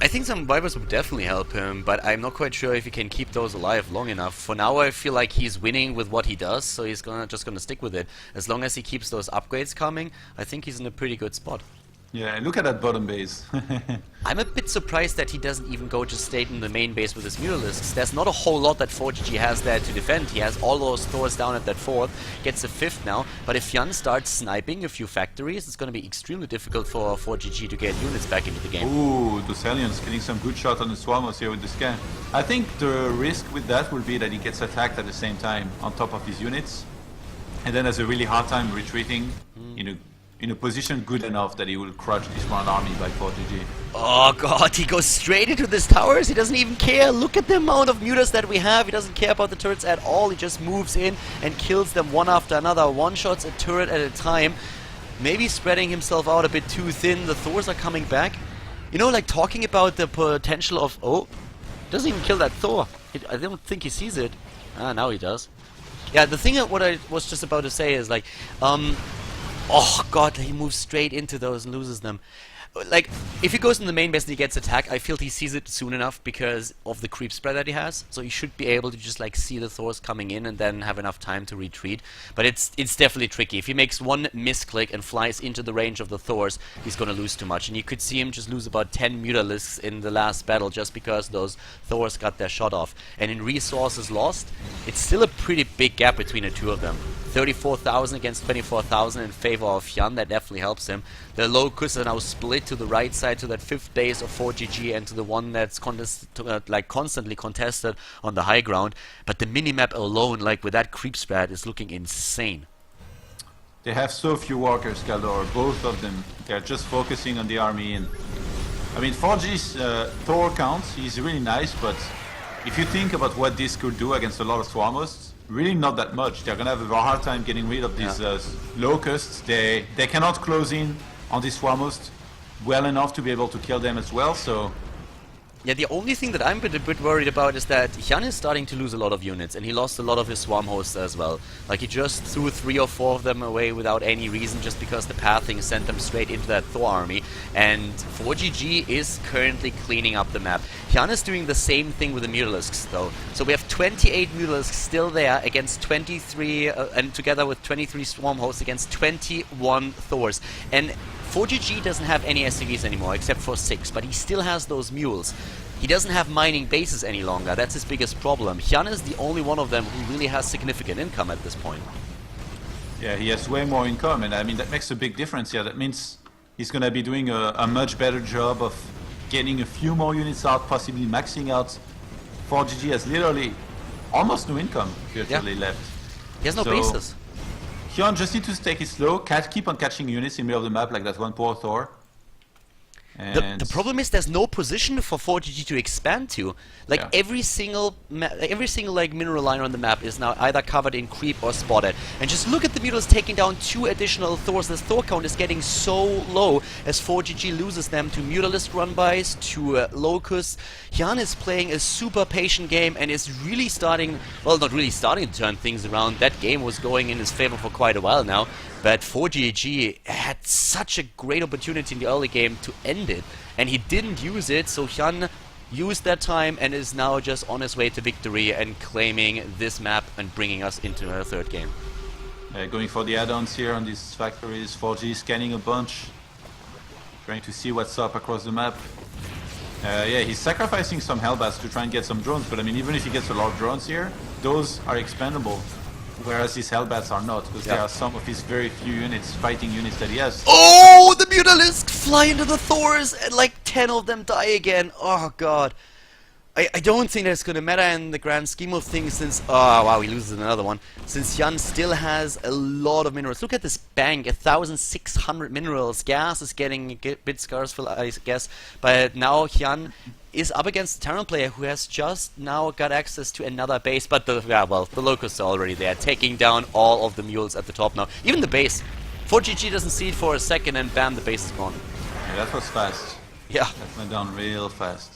S1: I think some Vipers would definitely help him, but I'm not quite sure if he can keep those alive long enough. For now, I feel like he's winning with what he does, so he's just gonna stick with it. As long as he keeps those upgrades coming, I think he's in a pretty good spot.
S2: Yeah, look at that bottom base.
S1: I'm a bit surprised that he doesn't even go to stay in the main base with his Mutalisks. There's not a whole lot that ForGG has there to defend. He has all those Thors down at that 4th, gets a 5th now, but if Hyun starts sniping a few factories, it's going to be extremely difficult for ForGG to get units back into the game.
S2: Ooh, those aliens getting some good shots on the swarmos here with the scan. I think the risk with that will be that he gets attacked at the same time on top of his units, and then has a really hard time retreating in a position good enough that he will crush this one army by ForGG.
S1: Oh god, he goes straight into these towers. He doesn't even care. Look at the amount of mutas that we have. He doesn't care about the turrets at all. He just moves in and kills them one after another. One-shots a turret at a time. Maybe spreading himself out a bit too thin. The Thors are coming back. You know, like talking about the potential of... Oh, doesn't even kill that Thor. I don't think he sees it. Ah, now he does. Yeah, the thing what I was just about to say is like... Oh god, he moves straight into those and loses them. Like, if he goes in the main base and he gets attacked, I feel he sees it soon enough because of the creep spread that he has. So he should be able to just like see the Thors coming in and then have enough time to retreat. But it's definitely tricky. If he makes one misclick and flies into the range of the Thors, he's gonna lose too much. And you could see him just lose about 10 Mutalisks in the last battle just because those Thors got their shot off. And in resources lost, it's still a pretty big gap between the two of them. 34,000 against 24,000 in favor of Hyun. That definitely helps him. The Locusts are now split to the right side, to that 5th base of ForGG, and to the one that's constantly contested on the high ground. But the minimap alone, like with that creep spread, is looking insane.
S2: They have so few workers, Kaldor, both of them. They're just focusing on the army. And I mean, ForGG's Thor count is really nice, but if you think about what this could do against a lot of Swarmos, really not that much. They're gonna have a hard time getting rid of these Locusts. They cannot close in on these Swarmos well enough to be able to kill them as well, so...
S1: Yeah, the only thing that I'm a bit worried about is that Hyun is starting to lose a lot of units, and he lost a lot of his swarm hosts as well. Like, he just threw 3 or 4 of them away without any reason, just because the pathing sent them straight into that Thor army. And ForGG is currently cleaning up the map. Hyun is doing the same thing with the Mutalisks, though. So we have 28 Mutalisks still there against 23, and together with 23 swarm hosts against 21 Thors. And ForGG doesn't have any SCVs anymore, except for 6, but he still has those mules. He doesn't have mining bases any longer. That's his biggest problem. Hyun is the only one of them who really has significant income at this point.
S2: Yeah, he has way more income, and I mean, that makes a big difference here. That means he's going to be doing a much better job of getting a few more units out, possibly maxing out. ForGG has literally almost no income virtually left.
S1: He has no
S2: So,
S1: bases.
S2: Hyun just needs to take it slow, keep on catching units in the middle of the map like that one poor Thor.
S1: The problem is there's no position for ForGG to expand to. Like
S2: Yeah.
S1: every single like mineral line on the map is now either covered in creep or spotted. And just look at the Mutals taking down 2 additional Thors. The Thor count is getting so low as ForGG loses them to Mutalist run-bys, to Locust. Hyun is playing a super patient game and is really starting, well, not really starting to turn things around. That game was going in his favor for quite a while now. But ForGG had such a great opportunity in the early game to end it, and he didn't use it, so Hyun used that time and is now just on his way to victory and claiming this map and bringing us into a third game.
S2: Going for the add-ons here on these factories, 4G scanning a bunch, trying to see what's up across the map. Yeah, he's sacrificing some Hellbats to try and get some drones, but I mean, even if he gets a lot of drones here, those are expendable. Whereas his Hellbats are not, because there are some of his very few units, fighting units that he has.
S1: Oh, the Mutalisk fly into the Thors and like 10 of them die again. Oh god. I don't think that's going to matter in the grand scheme of things since... Oh wow, he loses another one. Since Hyun still has a lot of minerals. Look at this bank, 1,600 minerals. Gas is getting a bit scarce, I guess. But now Hyun is up against a Terran player who has just now got access to another base. But the Locusts are already there, taking down all of the mules at the top now. Even the base. ForGG doesn't see it for a second and bam, the base is gone.
S2: Yeah, that was fast.
S1: Yeah.
S2: That went down real fast.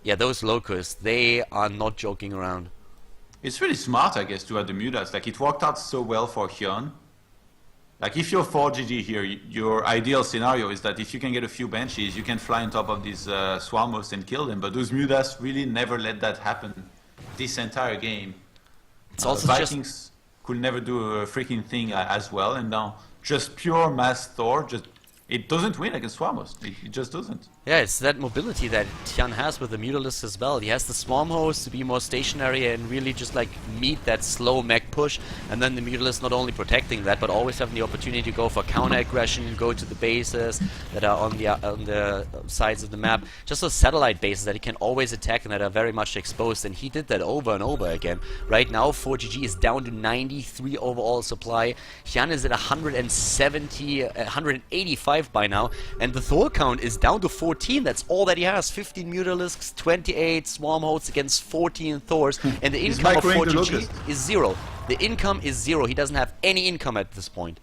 S1: Yeah, those Locusts, they are not joking around.
S2: It's really smart, I guess, to have the Mutas. Like, it worked out so well for Hyun. Like, if you're 4GG here, your ideal scenario is that if you can get a few Banshees, you can fly on top of these Swarmos and kill them. But those Mutas really never let that happen this entire game.
S1: It's also
S2: Vikings could never do a freaking thing as well, and now just pure mass Thor, it doesn't win against Swarmos. It just doesn't.
S1: Yeah, it's that mobility that Hyun has with the Mutalist as well. He has the Swarm Host to be more stationary and really just like meet that slow mech push, and then the Mutalist not only protecting that, but always having the opportunity to go for counter-aggression, go to the bases that are on the sides of the map. Just those satellite bases that he can always attack and that are very much exposed, and he did that over and over again. Right now, 4GG is down to 93 overall supply. Hyun is at 185 by now, and the Thor count is down to 14. That's all that he has. 15 Mutalisks, 28 Swarm Hosts against 14 Thors, and the income of 4GG is 0. The income is 0. He doesn't have any income at this point.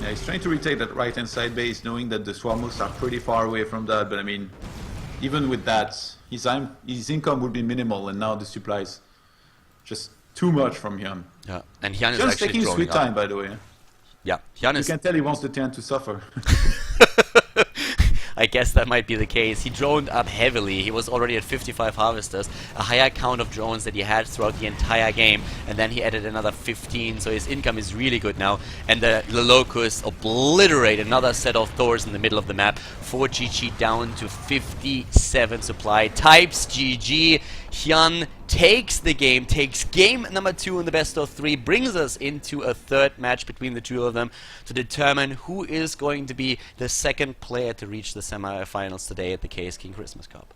S2: Yeah, he's trying to retake that right-hand side base, knowing that the Swarmos are pretty far away from that, but I mean, even with that, his income would be minimal, and now the supplies just too much from Hyun.
S1: Yeah, and Hyun is
S2: Hyun's
S1: actually
S2: taking his sweet time, by the way.
S1: Yeah, Hyun is...
S2: You can tell he wants the Terran to suffer.
S1: I guess that might be the case. He droned up heavily. He was already at 55 harvesters, a higher count of drones that he had throughout the entire game, and then he added another 15, so his income is really good now. And the Locusts obliterate another set of Thors in the middle of the map. 4GG down to 57 supply. Types GG. Hyun takes the game, takes game number 2 in the best of 3, brings us into a third match between the two of them to determine who is going to be the second player to reach the semi-finals today at the Caseking Christmas Cup.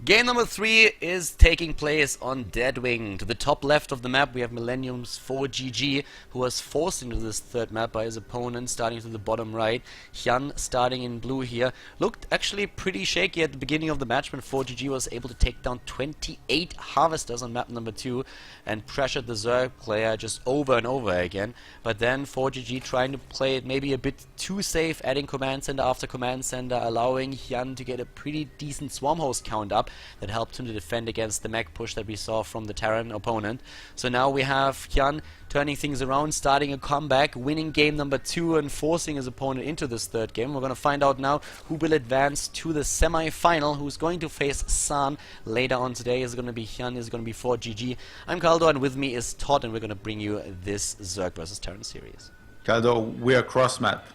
S1: Game number 3 is taking place on Deadwing. To the top left of the map we have Millennium's 4GG, who was forced into this third map by his opponent, starting to the bottom right. Hyun, starting in blue here, looked actually pretty shaky at the beginning of the match when 4GG was able to take down 28 harvesters on map number 2 and pressured the Zerg player just over and over again. But then 4GG trying to play it maybe a bit too safe, adding command center after command center, allowing Hyun to get a pretty decent Swarm Host count up that helped him to defend against the mech push that we saw from the Terran opponent. So now we have Hyun turning things around, starting a comeback, winning game number 2 and forcing his opponent into this third game. We're going to find out now who will advance to the semi-final, who's going to face San later on today. Is it going to be Hyun? Is it going to be 4GG? I'm Caldo, and with me is Todd, and we're going to bring you this Zerg vs Terran series.
S2: Caldo, we're cross map,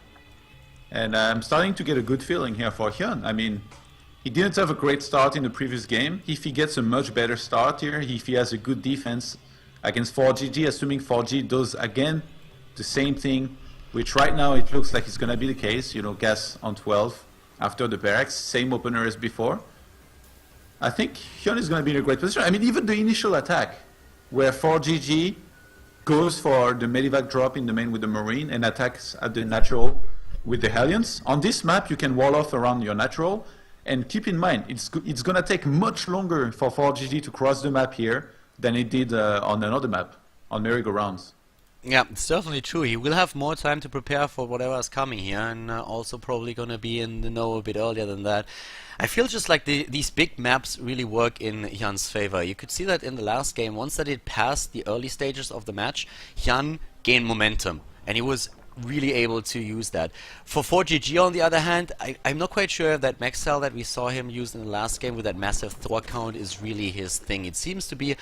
S2: and I'm starting to get a good feeling here for Hyun. I mean, he didn't have a great start in the previous game. If he gets a much better start here, if he has a good defense against 4GG, assuming 4G does again the same thing, which right now it looks like it's going to be the case. You know, gas on 12 after the barracks, same opener as before. I think Hyun is going to be in a great position. I mean, even the initial attack, where ForGG goes for the Medivac drop in the main with the Marine and attacks at the natural with the Hellions. On this map, you can wall off around your natural. And keep in mind, it's going to take much longer for ForGG to cross the map here than it did on another map, on merry-go-rounds.
S1: Yeah, it's definitely true. He will have more time to prepare for whatever is coming here, and also probably going to be in the know a bit earlier than that. I feel just like these big maps really work in Hyun's favor. You could see that in the last game. Once that it passed the early stages of the match, Hyun gained momentum, and he was really able to use that. For ForGG, on the other hand, I'm not quite sure if that max cell that we saw him use in the last game with that massive Thor count is really his thing. It seems to be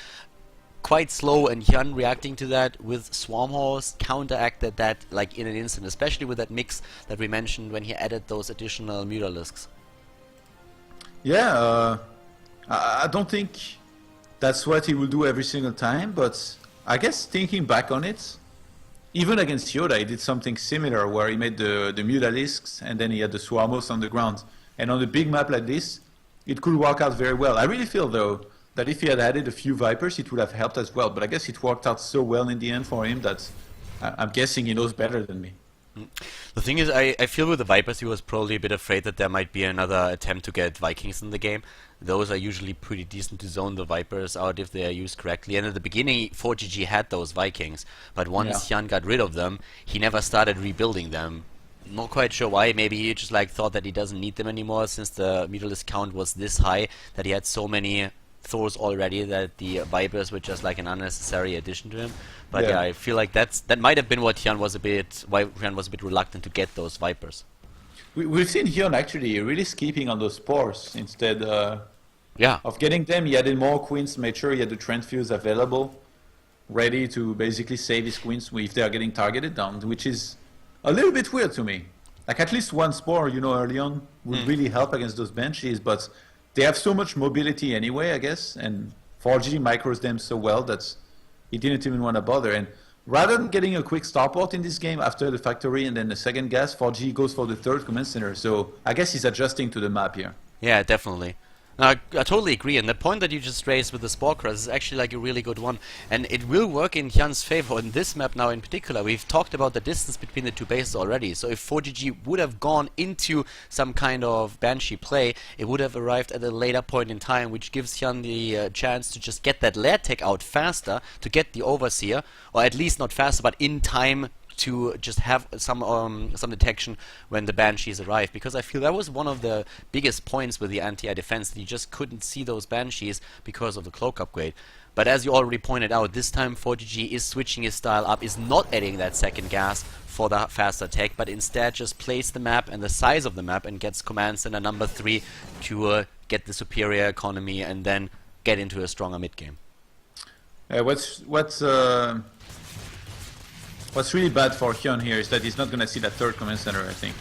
S1: quite slow, and Hyun reacting to that with Swarm Horse counteracted that like in an instant, especially with that mix that we mentioned when he added those additional Mutalisks.
S2: Yeah, I don't think that's what he will do every single time, but I guess thinking back on it, even against Yoda, he did something similar where he made the Mutalisks and then he had the Swarmos on the ground. And on a big map like this, it could work out very well. I really feel, though, that if he had added a few Vipers, it would have helped as well. But I guess it worked out so well in the end for him that I'm guessing he knows better than me.
S1: The thing is, I feel with the Vipers he was probably a bit afraid that there might be another attempt to get Vikings in the game. Those are usually pretty decent to zone the Vipers out if they are used correctly. And at the beginning, ForGG had those Vikings, but once Hyun got rid of them, he never started rebuilding them. Not quite sure why. Maybe he just like thought that he doesn't need them anymore since the Mutalisk count was this high, that he had so many Thors already that the Vipers were just like an unnecessary addition to him. But yeah, I feel like that might have been what Hyun was why Hyun was a bit reluctant to get those Vipers.
S2: We've seen Hyun actually really skipping on those spores instead of getting them. He added more queens, made sure he had the transfuse available, ready to basically save his queens if they are getting targeted down, which is a little bit weird to me. Like at least one spore, you know, early on would really help against those Banshees, but they have so much mobility anyway, I guess, and ForGG micros them so well that he didn't even want to bother. And rather than getting a quick starport in this game after the factory and then the second gas, ForGG goes for the third command center. So I guess he's adjusting to the map here.
S1: Yeah, definitely. No, I totally agree, and the point that you just raised with the Spore Cross is actually like a really good one, and it will work in Hyun's favor in this map now in particular. We've talked about the distance between the two bases already, so if ForGG would have gone into some kind of Banshee play, it would have arrived at a later point in time, which gives Hyun the chance to just get that lair tech out faster, to get the Overseer, or at least not faster, but in time to just have some detection when the Banshees arrive, because I feel that was one of the biggest points with the anti-air defense, that you just couldn't see those Banshees because of the cloak upgrade. But as you already pointed out, this time ForGG is switching his style up, is not adding that second gas for the faster tech, but instead just plays the map and the size of the map and gets command center number 3 to get the superior economy and then get into a stronger mid game.
S2: What's really bad for Hyun here is that he's not going to see that third command center, I think.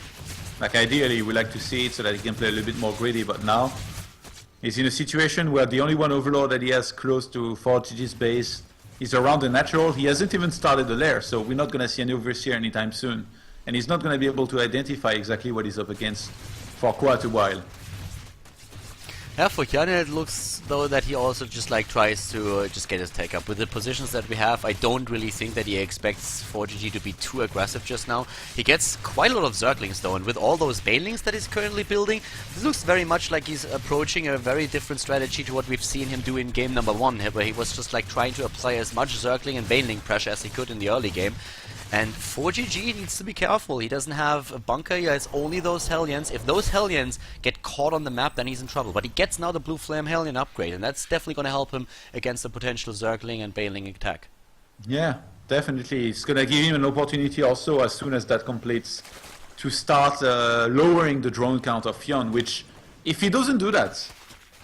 S2: Like ideally, we like to see it so that he can play a little bit more greedy, but now he's in a situation where the only one overlord that he has close to ForGG's base is around the natural. He hasn't even started the lair, so we're not going to see an overseer anytime soon. And he's not going to be able to identify exactly what he's up against for quite a while.
S1: Yeah, for Hyun it looks though that he also just like tries to just get his tech up. With the positions that we have, I don't really think that he expects ForGG to be too aggressive just now. He gets quite a lot of Zerglings though, and with all those Banelings that he's currently building, this looks very much like he's approaching a very different strategy to what we've seen him do in game number 1, where he was just like trying to apply as much Zergling and Baneling pressure as he could in the early game. And ForGG needs to be careful. He doesn't have a bunker, he has only those Hellions. If those Hellions get caught on the map, then he's in trouble. But he gets now the Blue Flame Hellion upgrade, and that's definitely going to help him against a potential Zergling and Baneling attack.
S2: Yeah, definitely. It's going to give him an opportunity also, as soon as that completes, to start lowering the drone count of Hyun, which, if he doesn't do that,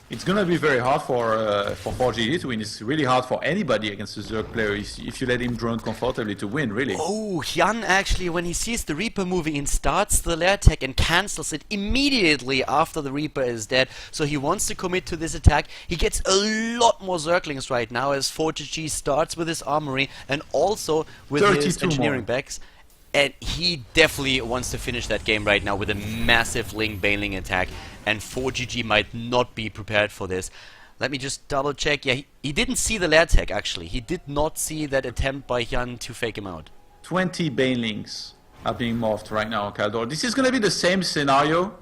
S2: It's gonna be very hard for ForGG to win. It's really hard for anybody against a Zerg player if you let him drone comfortably to win, really.
S1: Oh, Hyun actually, when he sees the Reaper moving in, starts the lair attack and cancels it immediately after the Reaper is dead. So he wants to commit to this attack. He gets a lot more Zerglings right now as ForGG starts with his armory and also with his engineering backs. And he definitely wants to finish that game right now with a massive Ling Baneling attack. And ForGG might not be prepared for this. Let me just double check. Yeah, he didn't see the lair tech actually. He did not see that attempt by Hyun to fake him out.
S2: 20 Banelings are being morphed right now on Kaldor. This is going to be the same scenario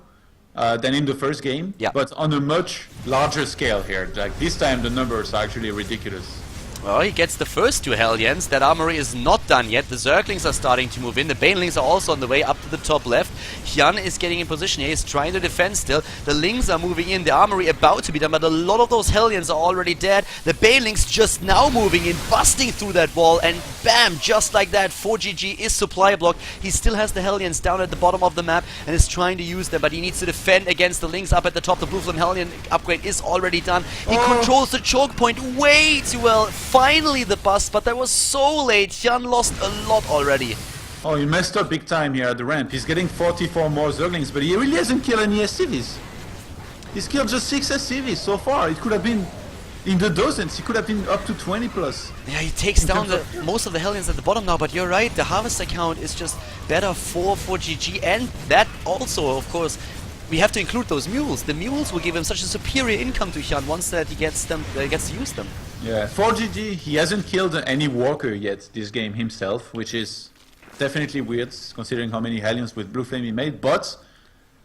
S2: than in the first game, but on a much larger scale here. Like this time the numbers are actually ridiculous.
S1: Well, he gets the first two Hellions. That armory is not done yet. The Zerglings are starting to move in. The Banelings are also on the way up to the top left. Hyun is getting in position here. He's trying to defend still. The Lings are moving in. The armory about to be done, but a lot of those Hellions are already dead. The Banelings just now moving in, busting through that wall, and bam, just like that, ForGG is supply blocked. He still has the Hellions down at the bottom of the map and is trying to use them, but he needs to defend against the Lings up at the top. The Blue Flame Hellion upgrade is already done. He controls the choke point way too well. Finally the bust, but that was so late. Hyun lost a lot already.
S2: Oh, he messed up big time here at the ramp. He's getting 44 more Zerglings, but he really hasn't killed any SCVs. He's killed just 6 SCVs so far. It could have been in the dozens. He could have been up to 20 plus.
S1: Yeah, he takes down most of the Hellions at the bottom now, but you're right. The harvest account is just better for ForGG, and that also, of course, we have to include those mules. The mules will give him such a superior income to Hyun once that he gets to use them.
S2: Yeah, ForGG, he hasn't killed any Walker yet this game himself, which is definitely weird considering how many Hellions with Blue Flame he made, but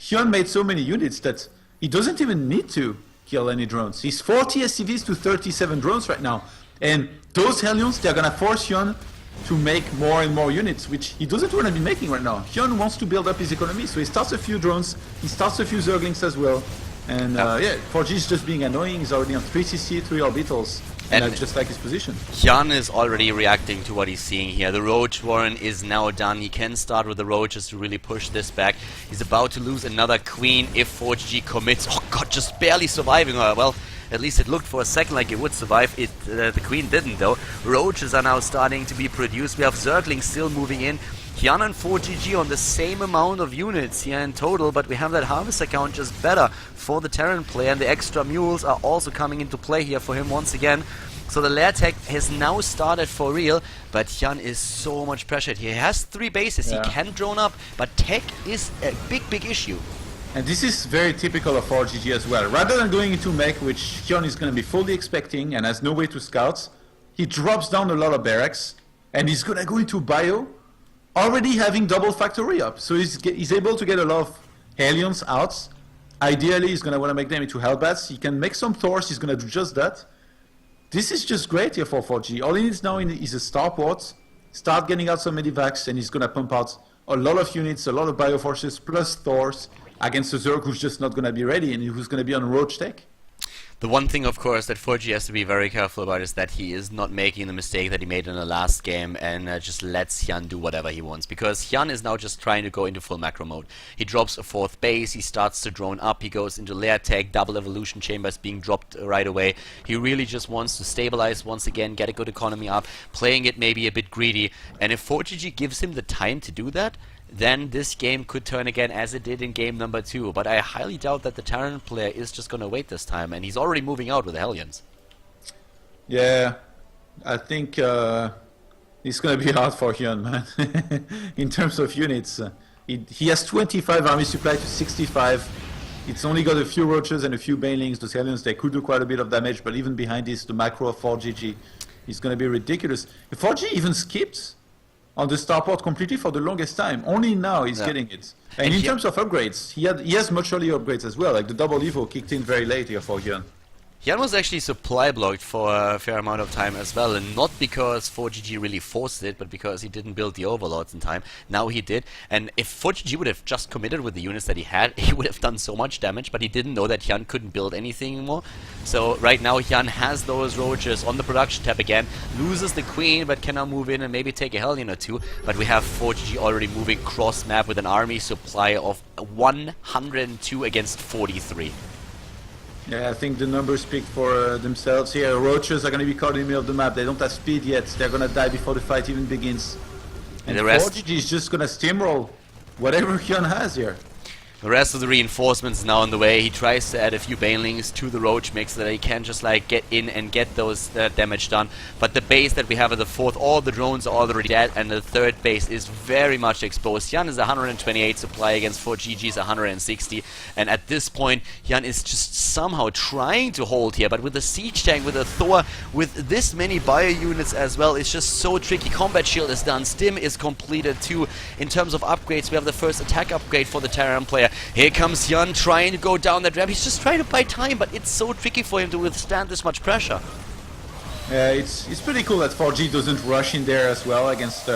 S2: Hyun made so many units that he doesn't even need to kill any drones. He's 40 SCVs to 37 drones right now, and those Hellions, they're gonna force Hyun to make more and more units, which he doesn't want to be making right now. Hyun wants to build up his economy, so he starts a few drones, he starts a few Zerglings as well, and yeah, ForGG is just being annoying. He's already on 3 CC, 3 orbitals, and I just like his position.
S1: Hyun is already reacting to what he's seeing here. The Roach Warren is now done. He can start with the Roaches to really push this back. He's about to lose another Queen if ForGG commits. Oh god, just barely surviving her. Well, at least it looked for a second like it would survive. The Queen didn't though. Roaches are now starting to be produced. We have Zerglings still moving in. Hyun and ForGG on the same amount of units here in total, but we have that harvest account just better for the Terran player, and the extra mules are also coming into play here for him once again. So the lair tech has now started for real, but Hyun is so much pressured here. He has 3 bases, he can drone up, but tech is a big issue.
S2: And this is very typical of ForGG as well. Rather than going into mech, which Hyun is going to be fully expecting and has no way to scout, he drops down a lot of barracks, and he's going to go into bio, already having double factory up. So he's able to get a lot of Hellions out. Ideally, he's going to want to make them into Hellbats. He can make some Thors, he's going to do just that. This is just great here for ForGG. All he needs now is a starport, start getting out some medivacs, and he's going to pump out a lot of units, a lot of Bioforces, plus Thors, against a Zerg who's just not going to be ready and who's going to be on Roach tech.
S1: The one thing, of course, that ForGG has to be very careful about is that he is not making the mistake that he made in the last game and just lets Hyun do whatever he wants. Because Hyun is now just trying to go into full macro mode. He drops a 4th base, he starts to drone up, he goes into lair tech, double evolution chambers being dropped right away. He really just wants to stabilize once again, get a good economy up, playing it maybe a bit greedy. And if ForGG gives him the time to do that, then this game could turn again as it did in game number 2. But I highly doubt that the Terran player is just going to wait this time, and he's already moving out with the Hellions.
S2: Yeah, I think it's going to be hard for Hyun, man. In terms of units, he has 25 army supply to 65. It's only got a few Roaches and a few Banelings. Those Hellions, they could do quite a bit of damage, but even behind this, the macro of ForGG is going to be ridiculous. If ForGG even skipped on the starport completely for the longest time. Only now he's getting it. And in terms of upgrades, he has much earlier upgrades as well. Like the double Evo kicked in very late here for Hyun.
S1: Hyun was actually supply blocked for a fair amount of time as well, and not because ForGG really forced it, but because he didn't build the overlords in time. Now he did, and if ForGG would have just committed with the units that he had, he would have done so much damage, but he didn't know that Hyun couldn't build anything anymore. So right now Hyun has those Roaches on the production tab again, loses the Queen, but can now move in and maybe take a Hellion or 2, but we have ForGG already moving cross-map with an army supply of 102 against 43.
S2: Yeah, I think the numbers speak for themselves here. Roaches are going to be caught in the middle of the map. They don't have speed yet. They're going to die before the fight even begins. And
S1: the rest...
S2: ForGG is just going to steamroll whatever Hyun has here.
S1: The rest of the reinforcements is now on the way. He tries to add a few banelings to the roach mix so that he can just like get in and get those damage done. But the base that we have at the fourth, all the drones are already dead, and the third base is very much exposed. Hyun is 128 supply against ForGG's 160, and at this point Hyun is just somehow trying to hold here. But with the siege tank, with the Thor, with this many bio units as well, it's just so tricky. Combat shield is done, stim is completed too. In terms of upgrades, we have the first attack upgrade for the Terran player. Here comes Hyun trying to go down that ramp. He's just trying to buy time, but it's so tricky for him to withstand this much pressure.
S2: It's pretty cool that 4G doesn't rush in there as well against...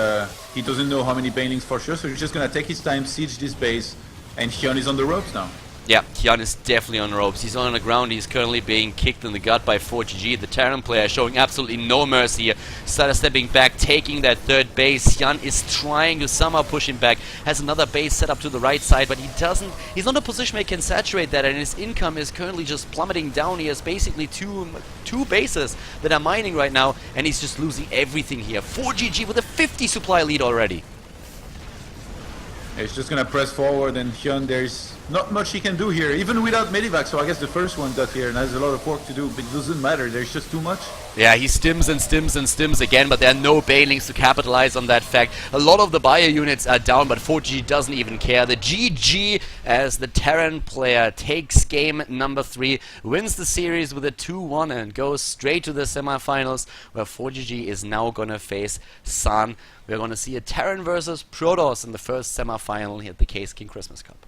S2: he doesn't know how many banelings for sure, so he's just going to take his time, siege this base, and Hyun is on the ropes now.
S1: Yeah, Hyun is definitely on the ropes. He's on the ground. He's currently being kicked in the gut by ForGG. The Terran player showing absolutely no mercy here. Started stepping back, taking that third base. Hyun is trying to somehow push him back. Has another base set up to the right side, but he doesn't. He's not in a position where he can saturate that, and his income is currently just plummeting down. He has basically two bases that are mining right now, and he's just losing everything here. ForGG with a 50 supply lead already.
S2: He's just going to press forward, and Hyun, there's not much he can do here, even without Medivac, so I guess the first one got here and has a lot of work to do, but it doesn't matter, there's just too much.
S1: Yeah, he stims and stims and stims again, but there are no banelings to capitalize on that fact. A lot of the bio units are down, but 4G doesn't even care. The GG as the Terran player takes game number 3, wins the series with a 2-1 and goes straight to the semifinals, where 4GG is now going to face San. We're going to see a Terran versus Protoss in the first semifinal here at the Caseking Christmas Cup.